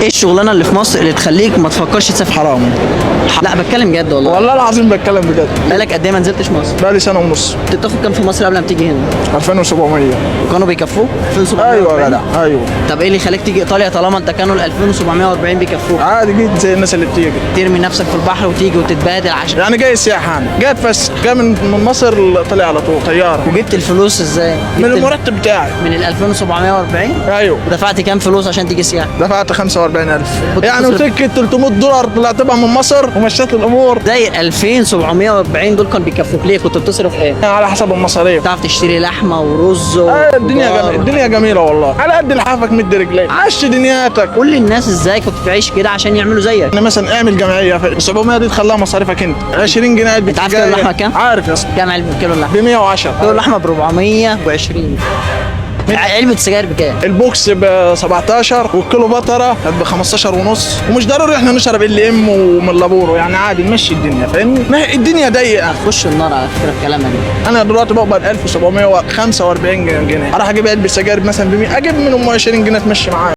ايه الشغلانه اللي في مصر اللي تخليك ما تفكرش تسافر؟ حرام. لا بتكلم جد والله. والله العظيم بتكلم بجد. بقالك قد ايه ما نزلتش مصر؟ بقالي سنه ونص. كنت بتاخد كام في مصر قبل ما تيجي هنا؟ 2700. وكانوا بيكفوك 2740؟ ايوه يا جدع ايوه. طب ايه اللي يخليك تيجي ايطاليا طالما انت كانوا ال 2740 بيكفوك؟ عادي جدا زي الناس اللي بتيجي. ترمي نفسك في البحر وتيجي وتتبهدل عشان يعني جاي سياحه انا، جاي اتفسح، جاي من مصر طلع على طول طياره. وجبت الفلوس ازاي؟ من جبت المرتب بتاعي. من ال 2740؟ ايوه. ودفعت كام فلوس عشان تيجي سياحه؟ دفعت 45000 كنت يعني تصرف- وسكه 300 دولار طلعت من مصر ومشيت الامور. زي ال 2740 دول كانوا بيكفوك ليه؟ كنت بتصرف ايه؟ على حسب المصاريف. تعرف تشتري لحمه ورز الدنيا الدنيا جميله والله، على قد لحافك مد رجليك، عش دنياتك. قول للناس ازاي كنت تعيش كده عشان يعملوا زيك. يعني مثلا اعمل جمعيه في 700 دي تخليها مصاريفك انت. 20 جنيه علبه. انت عارف كيلو اللحمه كام؟ عارف يا اسطى. كام علبه كيلو اللحمه؟ ب 110. كيلو اللحمه ب 420. علبه سجاير بكام؟ البوكس ب 17 والكيلو بطره كانت ب 15 ونص، ومش ضروري احنا نشرب ال ام ومن لابورو، يعني عادي نمشي الدنيا فاهمني؟ ما هي الدنيا ضيقه. خش النار على فكره في كلامك ده. انا دلوقتي بقبض 1745 جنيه، اروح اجيب علبه سجاير مثلا ب 100، اجيب منهم 20 جنيه تمشي معايا.